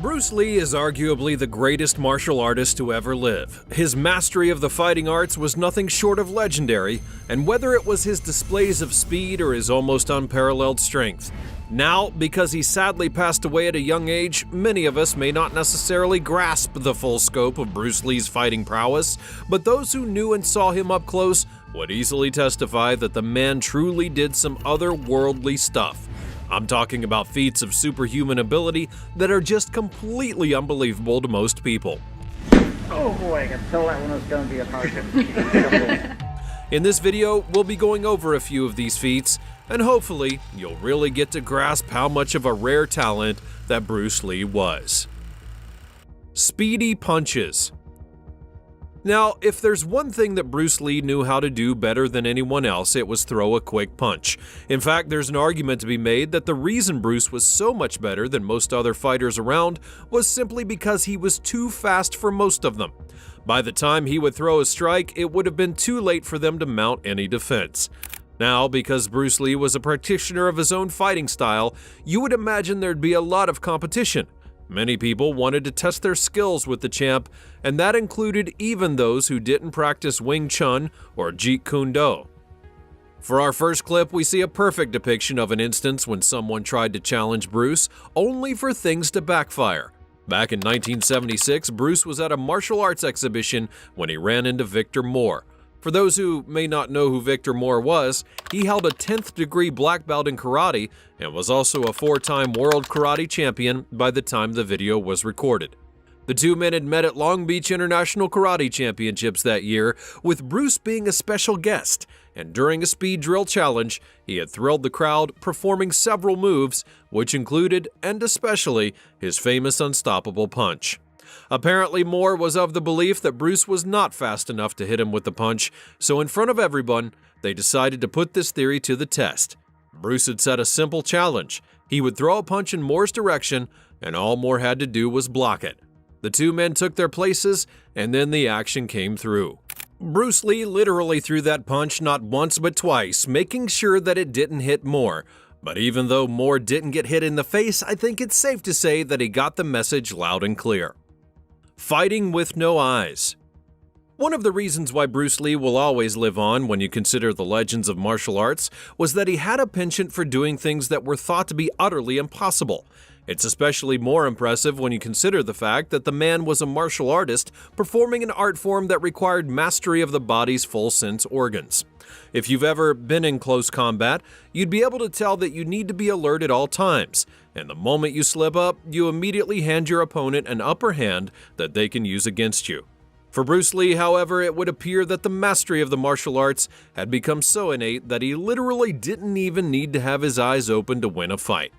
Bruce Lee is arguably the greatest martial artist to ever live. His mastery of the fighting arts was nothing short of legendary, and whether it was his displays of speed or his almost unparalleled strength. Now, because he sadly passed away at a young age, many of us may not necessarily grasp the full scope of Bruce Lee's fighting prowess, but those who knew and saw him up close would easily testify that the man truly did some otherworldly stuff. I'm talking about feats of superhuman ability that are just completely unbelievable to most people. Oh boy, I can tell that one was going to be a hard one. In this video, we'll be going over a few of these feats, and hopefully, you'll really get to grasp how much of a rare talent that Bruce Lee was. Speedy punches. Now, if there's one thing that Bruce Lee knew how to do better than anyone else, it was throw a quick punch. In fact, there's an argument to be made that the reason Bruce was so much better than most other fighters around was simply because he was too fast for most of them. By the time he would throw a strike, it would have been too late for them to mount any defense. Now, because Bruce Lee was a practitioner of his own fighting style, you would imagine there'd be a lot of competition. Many people wanted to test their skills with the champ, and that included even those who didn't practice Wing Chun or Jeet Kune Do. For our first clip, we see a perfect depiction of an instance when someone tried to challenge Bruce, only for things to backfire. Back in 1976, Bruce was at a martial arts exhibition when he ran into Victor Moore. For those who may not know who Victor Moore was, he held a 10th degree black belt in karate and was also a 4-time world karate champion by the time the video was recorded. The two men had met at Long Beach International Karate Championships that year, with Bruce being a special guest, and during a speed drill challenge, he had thrilled the crowd, performing several moves, which included, and especially, his famous unstoppable punch. Apparently, Moore was of the belief that Bruce was not fast enough to hit him with the punch, so in front of everyone, they decided to put this theory to the test. Bruce had set a simple challenge. He would throw a punch in Moore's direction, and all Moore had to do was block it. The two men took their places, and then the action came through. Bruce Lee literally threw that punch not once but twice, making sure that it didn't hit Moore. But even though Moore didn't get hit in the face, I think it's safe to say that he got the message loud and clear. Fighting with no eyes. One of the reasons why Bruce Lee will always live on when you consider the legends of martial arts was that he had a penchant for doing things that were thought to be utterly impossible. It's especially more impressive when you consider the fact that the man was a martial artist performing an art form that required mastery of the body's full sense organs. If you've ever been in close combat, you'd be able to tell that you need to be alert at all times, and the moment you slip up, you immediately hand your opponent an upper hand that they can use against you. For Bruce Lee, however, it would appear that the mastery of the martial arts had become so innate that he literally didn't even need to have his eyes open to win a fight.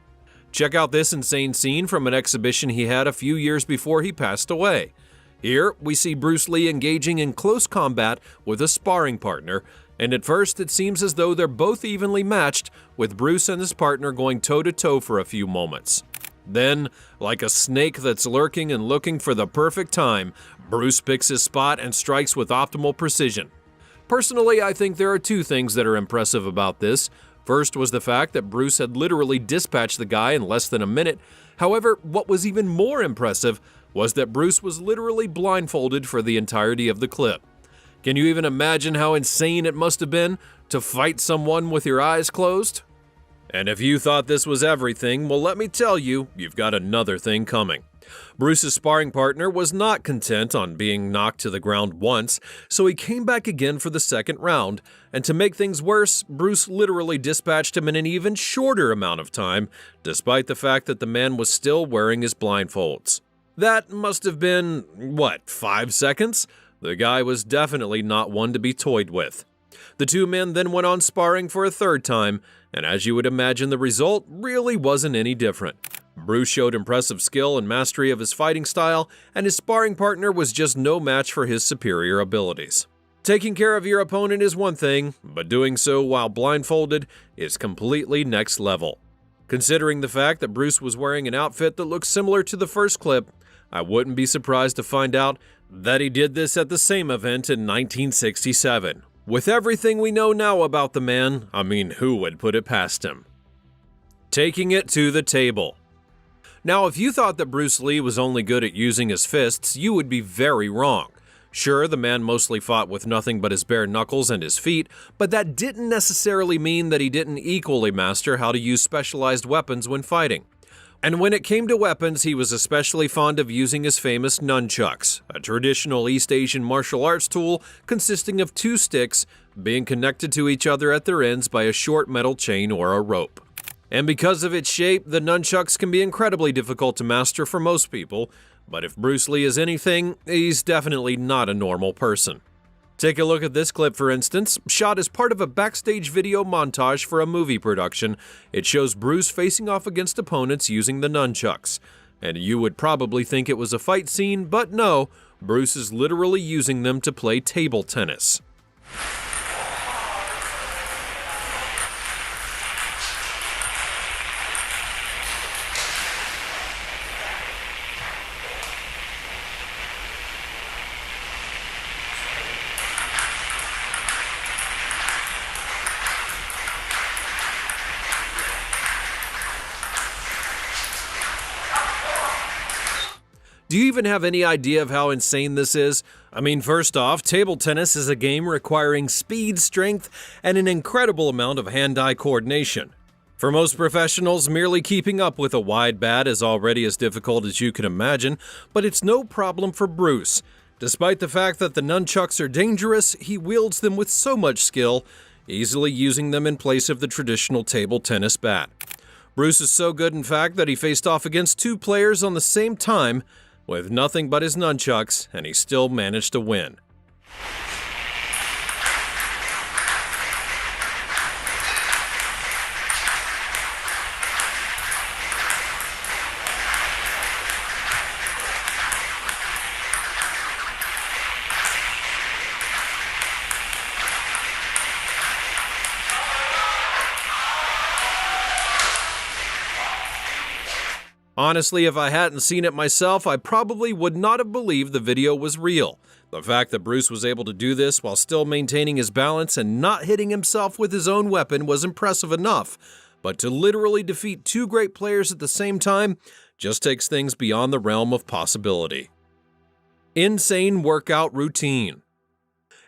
Check out this insane scene from an exhibition he had a few years before he passed away. Here, we see Bruce Lee engaging in close combat with a sparring partner, and at first it seems as though they're both evenly matched, with Bruce and his partner going toe-to-toe for a few moments. Then, like a snake that's lurking and looking for the perfect time, Bruce picks his spot and strikes with optimal precision. Personally, I think there are two things that are impressive about this. First was the fact that Bruce had literally dispatched the guy in less than a minute. However, what was even more impressive was that Bruce was literally blindfolded for the entirety of the clip. Can you even imagine how insane it must have been to fight someone with your eyes closed? And if you thought this was everything, well, let me tell you, you've got another thing coming. Bruce's sparring partner was not content on being knocked to the ground once, so he came back again for the second round, and to make things worse, Bruce literally dispatched him in an even shorter amount of time, despite the fact that the man was still wearing his blindfolds. That must have been, 5 seconds? The guy was definitely not one to be toyed with. The two men then went on sparring for a third time, and as you would imagine, the result really wasn't any different. Bruce showed impressive skill and mastery of his fighting style, and his sparring partner was just no match for his superior abilities. Taking care of your opponent is one thing, but doing so while blindfolded is completely next level. Considering the fact that Bruce was wearing an outfit that looks similar to the first clip, I wouldn't be surprised to find out that he did this at the same event in 1967. With everything we know now about the man, who would put it past him? Taking it to the table. Now, if you thought that Bruce Lee was only good at using his fists, you would be very wrong. Sure, the man mostly fought with nothing but his bare knuckles and his feet, but that didn't necessarily mean that he didn't equally master how to use specialized weapons when fighting. And when it came to weapons, he was especially fond of using his famous nunchucks, a traditional East Asian martial arts tool consisting of two sticks being connected to each other at their ends by a short metal chain or a rope. And because of its shape, the nunchucks can be incredibly difficult to master for most people, but if Bruce Lee is anything, he's definitely not a normal person. Take a look at this clip, for instance, shot as part of a backstage video montage for a movie production. It shows Bruce facing off against opponents using the nunchucks. And you would probably think it was a fight scene, but no, Bruce is literally using them to play table tennis. Do you even have any idea of how insane this is? I mean, first off, table tennis is a game requiring speed, strength, and an incredible amount of hand-eye coordination. For most professionals, merely keeping up with a wide bat is already as difficult as you can imagine, but it's no problem for Bruce. Despite the fact that the nunchucks are dangerous, he wields them with so much skill, easily using them in place of the traditional table tennis bat. Bruce is so good, in fact, that he faced off against two players on the same time, with nothing but his nunchucks, and he still managed to win. Honestly, if I hadn't seen it myself, I probably would not have believed the video was real. The fact that Bruce was able to do this while still maintaining his balance and not hitting himself with his own weapon was impressive enough, but to literally defeat two great players at the same time just takes things beyond the realm of possibility. Insane workout routine.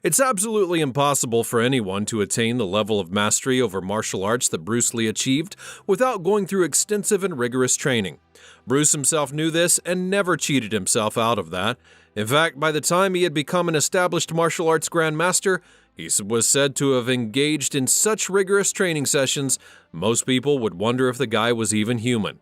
It's absolutely impossible for anyone to attain the level of mastery over martial arts that Bruce Lee achieved without going through extensive and rigorous training. Bruce himself knew this and never cheated himself out of that. In fact, by the time he had become an established martial arts grandmaster, he was said to have engaged in such rigorous training sessions, most people would wonder if the guy was even human.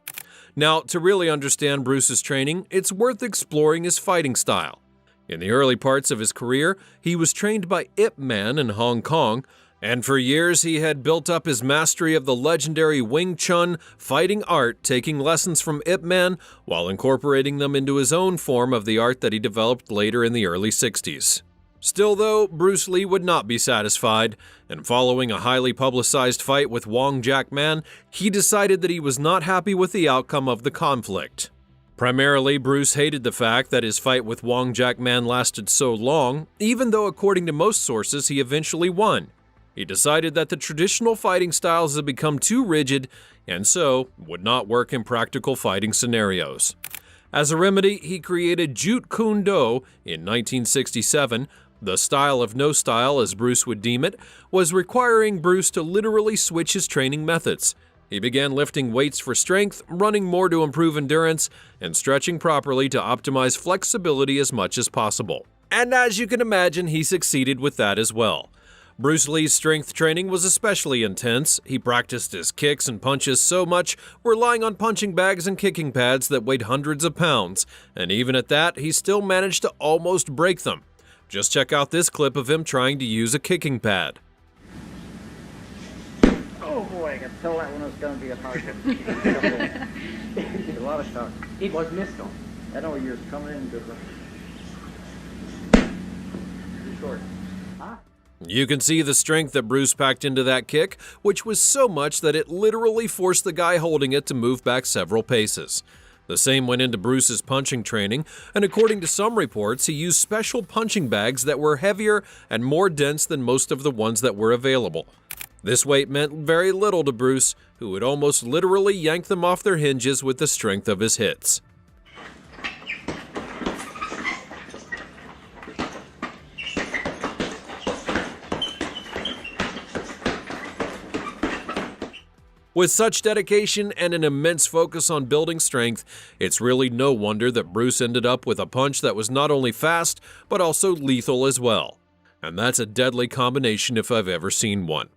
Now, to really understand Bruce's training, it's worth exploring his fighting style. In the early parts of his career, he was trained by Ip Man in Hong Kong, and for years he had built up his mastery of the legendary Wing Chun fighting art, taking lessons from Ip Man while incorporating them into his own form of the art that he developed later in the early 60s. Still though, Bruce Lee would not be satisfied, and following a highly publicized fight with Wong Jack Man, he decided that he was not happy with the outcome of the conflict. Primarily, Bruce hated the fact that his fight with Wong Jack Man lasted so long, even though according to most sources he eventually won. He decided that the traditional fighting styles had become too rigid and so would not work in practical fighting scenarios. As a remedy, he created Jeet Kune Do in 1967. The style of no style, as Bruce would deem it, was requiring Bruce to literally switch his training methods. He began lifting weights for strength, running more to improve endurance, and stretching properly to optimize flexibility as much as possible. And as you can imagine, he succeeded with that as well. Bruce Lee's strength training was especially intense. He practiced his kicks and punches so much, relying on punching bags and kicking pads that weighed hundreds of pounds, and even at that, he still managed to almost break them. Just check out this clip of him trying to use a kicking pad. Oh boy, I could tell that one was going to be a hard one. A lot of shots. It was missed on. I know you're coming in good. Too short. Huh? You can see the strength that Bruce packed into that kick, which was so much that it literally forced the guy holding it to move back several paces. The same went into Bruce's punching training, and according to some reports, he used special punching bags that were heavier and more dense than most of the ones that were available. This weight meant very little to Bruce, who would almost literally yank them off their hinges with the strength of his hits. With such dedication and an immense focus on building strength, it's really no wonder that Bruce ended up with a punch that was not only fast, but also lethal as well. And that's a deadly combination if I've ever seen one.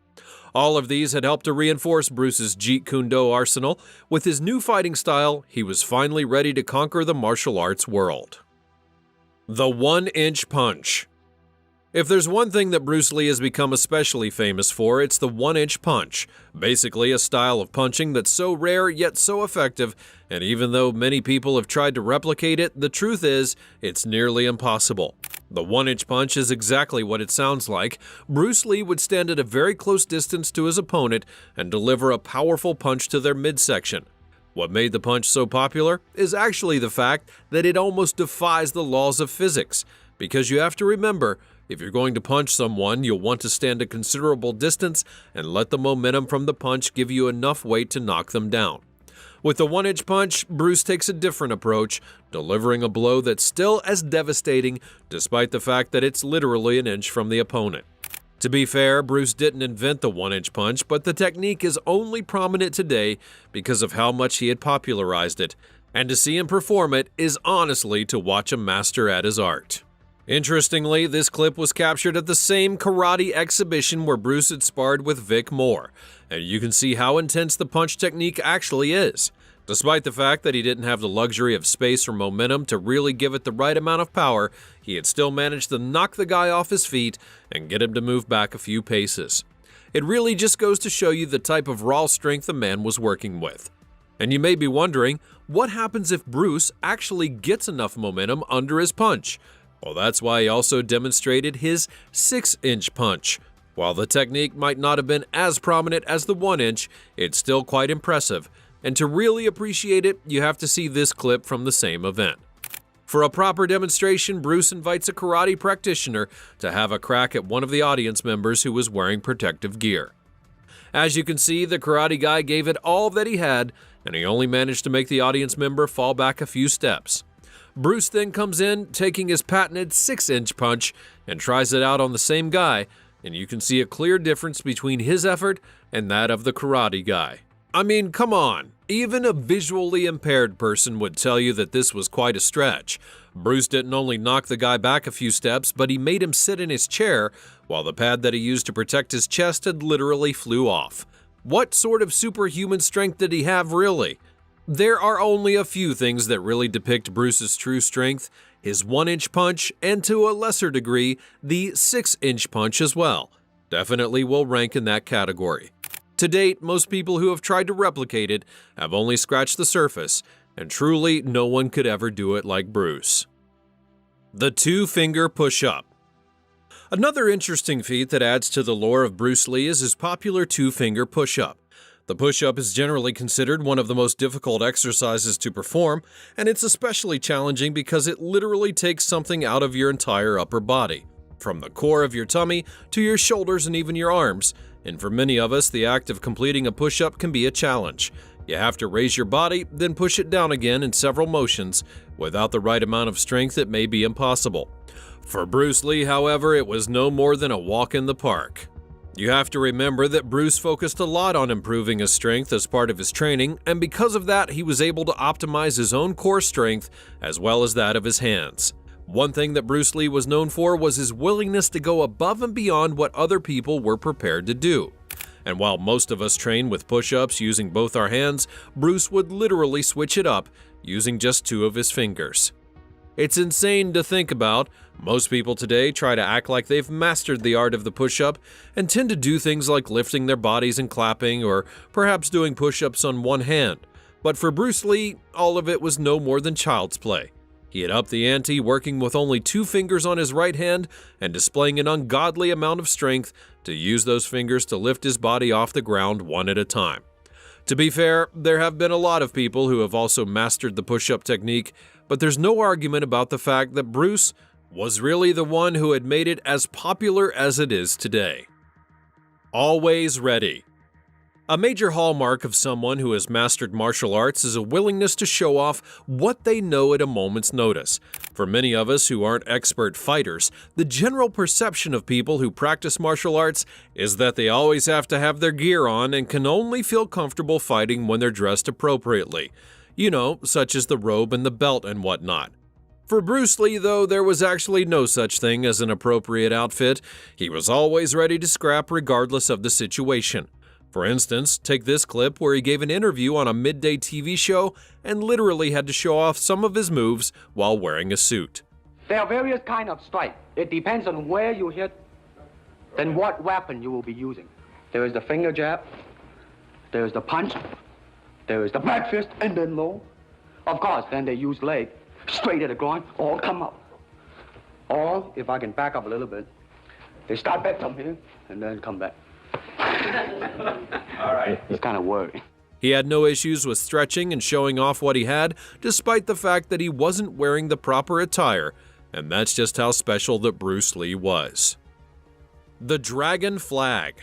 All of these had helped to reinforce Bruce's Jeet Kune Do arsenal. With his new fighting style, he was finally ready to conquer the martial arts world. The 1-inch punch. If there's one thing that Bruce Lee has become especially famous for, it's the 1-inch punch, basically a style of punching that's so rare yet so effective, and even though many people have tried to replicate it, the truth is, it's nearly impossible. The 1-inch punch is exactly what it sounds like. Bruce Lee would stand at a very close distance to his opponent and deliver a powerful punch to their midsection. What made the punch so popular is actually the fact that it almost defies the laws of physics, because you have to remember, if you're going to punch someone, you'll want to stand a considerable distance and let the momentum from the punch give you enough weight to knock them down. With the 1-inch punch, Bruce takes a different approach, delivering a blow that's still as devastating despite the fact that it's literally an inch from the opponent. To be fair, Bruce didn't invent the 1-inch punch, but the technique is only prominent today because of how much he had popularized it, and to see him perform it is honestly to watch a master at his art. Interestingly, this clip was captured at the same karate exhibition where Bruce had sparred with Vic Moore, and you can see how intense the punch technique actually is. Despite the fact that he didn't have the luxury of space or momentum to really give it the right amount of power, he had still managed to knock the guy off his feet and get him to move back a few paces. It really just goes to show you the type of raw strength the man was working with. And you may be wondering, what happens if Bruce actually gets enough momentum under his punch? Well, that's why he also demonstrated his 6-inch punch. While the technique might not have been as prominent as the 1-inch, it's still quite impressive. And to really appreciate it, you have to see this clip from the same event. For a proper demonstration, Bruce invites a karate practitioner to have a crack at one of the audience members who was wearing protective gear. As you can see, the karate guy gave it all that he had, and he only managed to make the audience member fall back a few steps. Bruce then comes in, taking his patented 6-inch punch, and tries it out on the same guy, and you can see a clear difference between his effort and that of the karate guy. I mean, come on, even a visually impaired person would tell you that this was quite a stretch. Bruce didn't only knock the guy back a few steps, but he made him sit in his chair, while the pad that he used to protect his chest had literally flew off. What sort of superhuman strength did he have, really? There are only a few things that really depict Bruce's true strength: his 1-inch punch, and to a lesser degree, the 6-inch punch as well. Definitely will rank in that category. To date, most people who have tried to replicate it have only scratched the surface, and truly no one could ever do it like Bruce. The 2-finger push-up. Another interesting feat that adds to the lore of Bruce Lee is his popular 2-finger push-up. The push-up is generally considered one of the most difficult exercises to perform, and it's especially challenging because it literally takes something out of your entire upper body, from the core of your tummy to your shoulders and even your arms. And for many of us, the act of completing a push-up can be a challenge. You have to raise your body, then push it down again in several motions. Without the right amount of strength, it may be impossible. For Bruce Lee, however, it was no more than a walk in the park. You have to remember that Bruce focused a lot on improving his strength as part of his training, and because of that, he was able to optimize his own core strength as well as that of his hands. One thing that Bruce Lee was known for was his willingness to go above and beyond what other people were prepared to do. And while most of us train with push-ups using both our hands, Bruce would literally switch it up, using just 2 of his fingers. It's insane to think about. Most people today try to act like they've mastered the art of the push-up and tend to do things like lifting their bodies and clapping, or perhaps doing push-ups on one hand. But for Bruce Lee, all of it was no more than child's play. He had upped the ante, working with only 2 fingers on his right hand and displaying an ungodly amount of strength to use those fingers to lift his body off the ground one at a time. To be fair, there have been a lot of people who have also mastered the push-up technique, but there's no argument about the fact that Bruce was really the one who had made it as popular as it is today. Always ready. A major hallmark of someone who has mastered martial arts is a willingness to show off what they know at a moment's notice. For many of us who aren't expert fighters, the general perception of people who practice martial arts is that they always have to have their gear on and can only feel comfortable fighting when they're dressed appropriately. You know, such as the robe and the belt and whatnot. For Bruce Lee, though, there was actually no such thing as an appropriate outfit. He was always ready to scrap regardless of the situation. For instance, take this clip where he gave an interview on a midday TV show and literally had to show off some of his moves while wearing a suit. There are various kinds of strike. It depends on where you hit, then what weapon you will be using. There is the finger jab, there is the punch, there is the back fist, and then low. Of course, then they use leg, straight at the groin, or come up. Or, if I can back up a little bit, they start back from here, and then come back. All right. It's kind of worrying. He had no issues with stretching and showing off what he had, despite the fact that he wasn't wearing the proper attire, and that's just how special that Bruce Lee was. The Dragon Flag.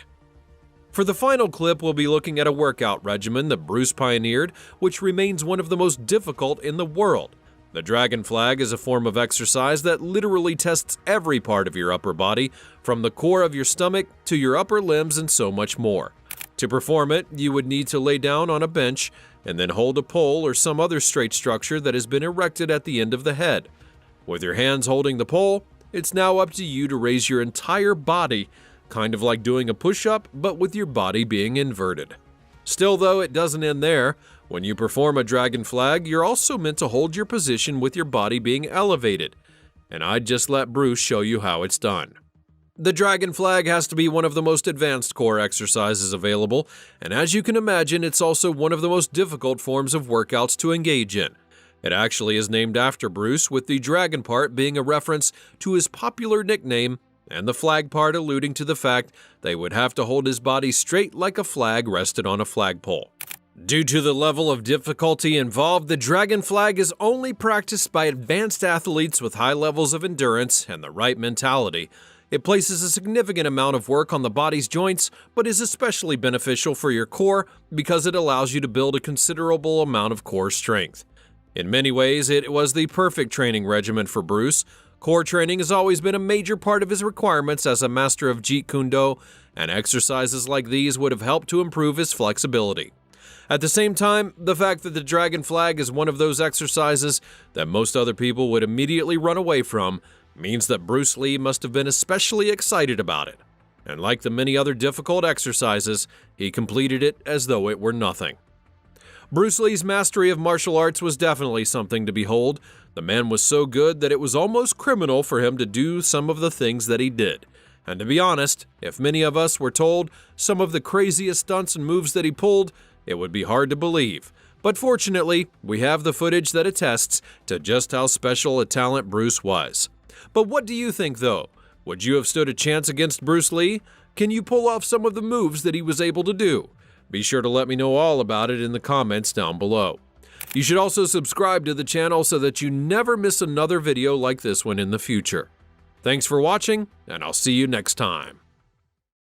For the final clip, we'll be looking at a workout regimen that Bruce pioneered, which remains one of the most difficult in the world. The Dragon Flag is a form of exercise that literally tests every part of your upper body, from the core of your stomach to your upper limbs and so much more. To perform it, you would need to lay down on a bench and then hold a pole or some other straight structure that has been erected at the end of the head. With your hands holding the pole, it's now up to you to raise your entire body, kind of like doing a push-up, but with your body being inverted. Still though, it doesn't end there. When you perform a Dragon Flag, you're also meant to hold your position with your body being elevated. And I'd just let Bruce show you how it's done. The Dragon Flag has to be one of the most advanced core exercises available, and as you can imagine, it's also one of the most difficult forms of workouts to engage in. It actually is named after Bruce, with the dragon part being a reference to his popular nickname, and the flag part alluding to the fact they would have to hold his body straight like a flag rested on a flagpole. Due to the level of difficulty involved, the Dragon Flag is only practiced by advanced athletes with high levels of endurance and the right mentality. It places a significant amount of work on the body's joints, but is especially beneficial for your core because it allows you to build a considerable amount of core strength. In many ways, it was the perfect training regimen for Bruce. Core training has always been a major part of his requirements as a master of Jeet Kune Do, and exercises like these would have helped to improve his flexibility. At the same time, the fact that the Dragon Flag is one of those exercises that most other people would immediately run away from means that Bruce Lee must have been especially excited about it. And like the many other difficult exercises, he completed it as though it were nothing. Bruce Lee's mastery of martial arts was definitely something to behold. The man was so good that it was almost criminal for him to do some of the things that he did. And to be honest, if many of us were told some of the craziest stunts and moves that he pulled, it would be hard to believe. But fortunately, we have the footage that attests to just how special a talent Bruce was. But what do you think though? Would you have stood a chance against Bruce Lee? Can you pull off some of the moves that he was able to do? Be sure to let me know all about it in the comments down below. You should also subscribe to the channel so that you never miss another video like this one in the future. Thanks for watching, and I'll see you next time.